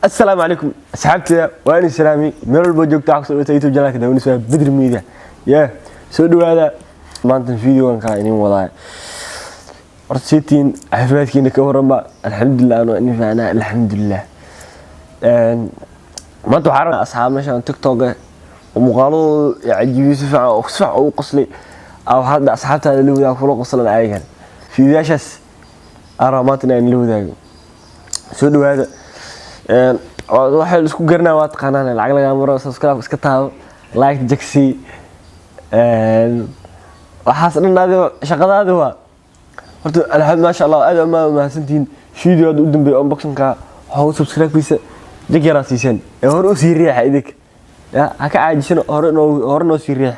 السلام عليكم أصحابتي وأنا سلامي من البوجوك تاعكم يوتيوب جالك ده ونسوي بدر ميديا يا سودو هذا ما أنت فيديو كان كاينين والله رسيتين حفلاتك إنك ورما الحمد لله أنا إني فانا الحمد لله ما أنتوا حرام أصحاب مثلا تيك توك ومقالو يعجب يوسف أو صفع أو قصلي أو هذا أصحابته اللي وذاك فلوق قصلا عليهم في داشس أراماتنا اللي وذاك سودو هذا waxay isku garnaa waa taqaanaan lacag laga maro subscribe iska taabo like jaxi waxaas dhannaado shaqadaadu waa horta alxamdulillah ma sha Allah aad ma mahadsantiin video u dambeeyay unboxing ka how subscribe kiisa jigara siisan hore u sii riix idik ya haka caajisana hore noo sii riix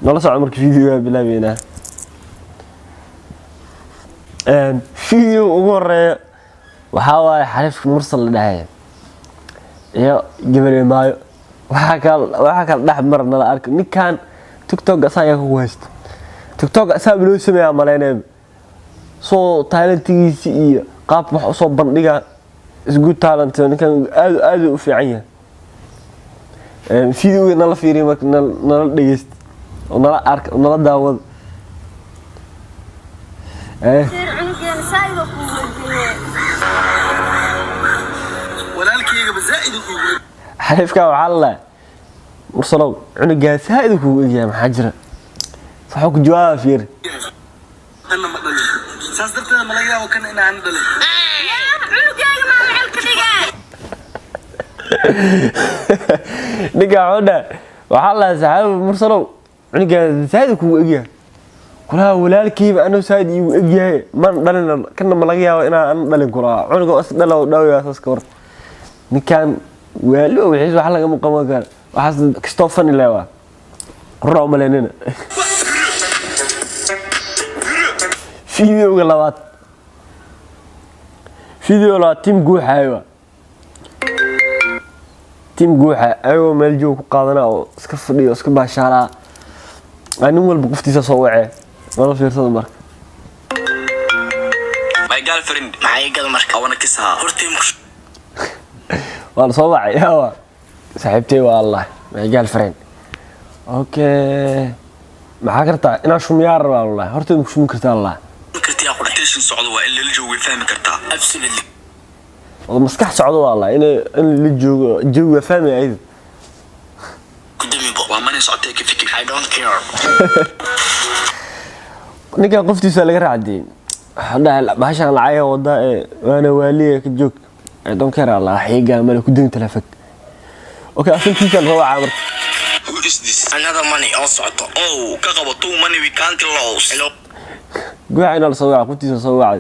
nala socod markii video bilaabeena video ugu horeeya waxa waay xarif mursal la dhahay iyo gabar maayo waxa kala dhax marna la arko ninkan TikTok asaga ku haysto TikTok asaga loo sameeyaa maleynay soo talentigiisa iyo qaab wax soo bandhiga isgu talent ninkan aad u fiican yahay video nala fiiriyo marka nala dhageyst oo nala arko nala daawado حلفك وعلا مرسلو عنقا سايدك ويا محجره صحوك جواب فير انا ما دلي ساسدرت ما لا يا وكان انا عند دلي يا عنقا ما محلك دغا دغا عودا وحلا صحاب مرسلو عنقا سايدك ويا كلها ولالكيبا انو سايد يو اغياه ما دلنا كنا ما لا يا انا دلين كلها عنقا اس دلو داويا ساسكور نكان ويلو وحيس waxa laga muqaman kar waxaas Christopher Lewa roo maleynina video labaad video la team guuxayo team guuxa ayo meel joog ku qaadana oo iska fadhiyo iska baashaara aan walba qoftiisa soo wacay wala fiirsado marka my girlfriend maxay gal marka wana kisaa hortii والله صوبع يا صاحبتي والله ما جال فرين اوكي ما حكرتها انا شو ميار والله هرتي شو مكرتها الله مكرتي اخو تيشن سعود waa in la joogo fahmi kartaa absolutely والله مسكح سعود والله ان اللي جو فهمي عيد قدامي بو ما نسعتي كيف I don't care نيكا قفتيسا laga raacdeen hada baashan lacag wada waana waaliye ka joog I don't care Allah حيقة ما لك دين تلفك أوكي أصلاً كيف كان روعة عمر Who is this? Another money also Oh كقبض money we can't lose Hello قوي عينا لصوّع كنت صوّع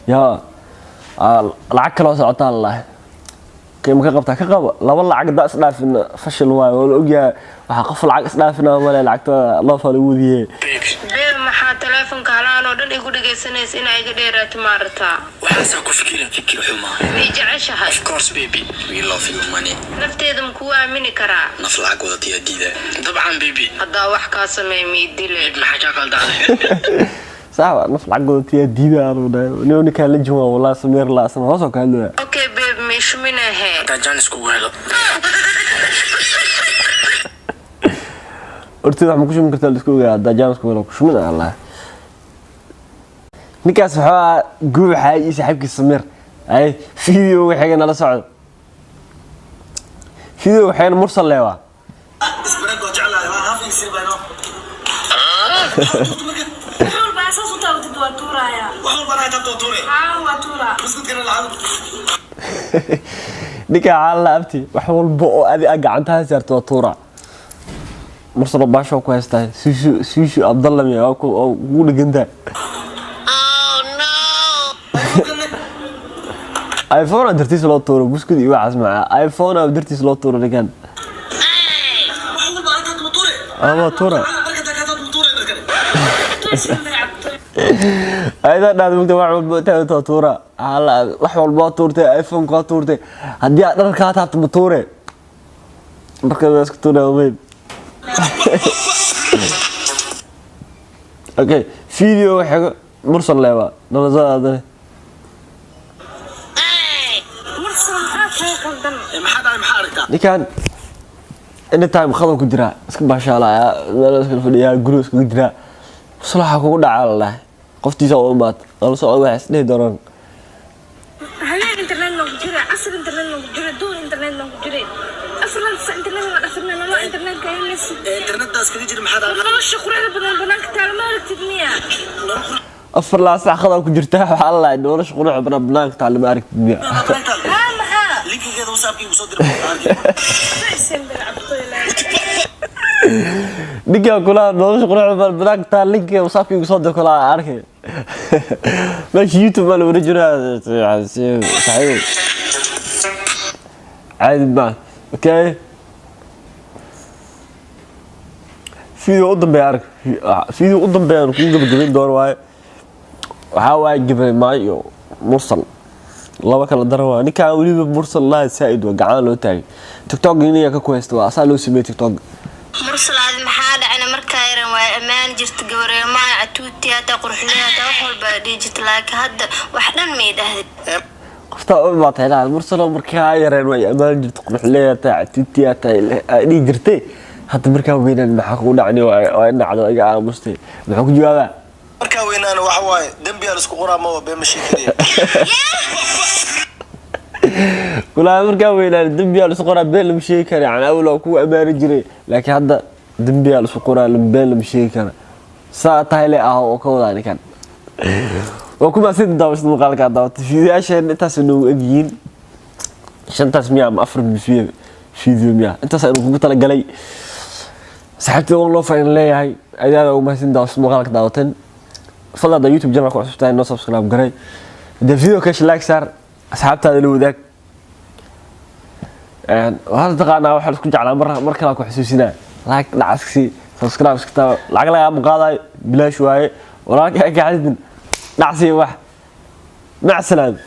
يا العك لو سعطان الله كيف كقبتها كقبض لا والله عقد ده أصلاً في فشل واي ولا أجي وحقف العقد أصلاً فينا ولا العقد الله فلوديه maxaa telefoonka halaan oo dhan igu dhageysanaysa in ay iga dheeraato maarta waxaan ku fikirin fikir xumaa way jeceshahay of course baby we love you money nafteeda ma ku aamini karaa naf lacag wadatiya diida dabcan baby hadaa wax ka sameey miidile maxaa ka qaldan صح نف العقد ودatiya diida aanu ninka la joogo wallahi sameer la asna hoos oo ka hadlaya okay baby meeshmina he ta jaanis ku helo أرتدي wax ma ku shumin kartaa isku ogaa James ku wada ku shumin Allah ninkaas waxa guuxay saaxiibkii Samir ay video waxa nala socdo video waxa mursal leewa isbarad oo jeclahay waa haaf isii bayno wuxuu baasas u taawtay tuuraya wuxuu baraata tuure waa tuura isku kala lacag ninka alla abti wax walba oo adi gacantaha saarto tuura مرسل باشا كويستا سيشو عبد الله مي او دغنتا ايفون درتيس لو تورو بسكود iyo waxas ma iPhone او درتيس لو تورو دغان ama tuura ayda dhaad mugta wax walba taa tuura hala wax walba tuurtay iPhone ka tuurtay hadii aad dharka taabto ma tuure marka isku tuura weyn اوكي فيديو حاجه مرسل لها نلزق هذا مرسل qaldan maxaa aragtaa ninkan anytime khadab ku jira iska baashaalaya meel iska fadhiyaa guri iska jira salaxa kugu dhaca la qoftiisa oo maad la soo wax isdheey doonaan habeen internet ma ku jira asr internet ma ku jira duur internet ma ku jira aslan internet ma dhafna ma internet ka helis internet daas kaga jira maxaa aragtaa nolosha qurux badan banaanka taal ma aragtid miya afar la sax khadab ku jirta waxa la nolosha qurux badan banaanka taal ma aragtid miya linkigeeda whatsappkii ku soo diray ninka kula nolosha qurux badan banaanka taal linkiga whatsappkii ku soo diray kula arkay meesha youtube ma la jiraa saxiib عادي بقى اوكي فيديو قدام بيعرف فيديو قدام بيعرف كل جبين دور واي وحاول جبين ماي مرسل الله كلا دروا نكا ولي مرسل الله سائد وقعان لو تاي تيك توك نيا كويس تو اصلا لو سمي تيك توك مرسل هذا محل انا مركايرن واي امان جرت غوري ما عتوتي هذا قرحليها دخل بديجيت لاك هذا وحدن ميدهد qofta oo baatay la mursalo markaa yareen way amaan jirto qurux leeyahay titiyaata ay jirtay hadda markaa weynaan maxaa ku dhacni waa in dhacdo iga aamustay maxaa ku jawaabaa markaa weynaan waxa waaye dambi aan isku qoraa ma waa been mashiikariya kula markaa weynaan dambi aan isku qoraa been lama sheegi karo aan awlo ku amaari jiray laakiin hadda dambi aan isku qoraa been lama sheegi karo saa tahay oo ka wada ninkan وكما سيد داوس المقال كان داوت فيديو عشان انت سنو اجين عشان تسميع ما افرد فيديو ميا انت سنو قلت لك قالي صاحبتي والله فاين لي هاي ايدا وما سيد داوس المقال داوتن فضل دا يوتيوب جمع كوسبتاين نو سبسكرايب غري ده فيديو كاش لايك صار اصحابتي هذا لو ذاك وهذا تقانا waxa isku jeclaa mar kala ku xasuusina like dhacaski subscribe iska lacag laga maqaaday bilaash waaye walaalka ka xadin نعسي واحد مع السلامة.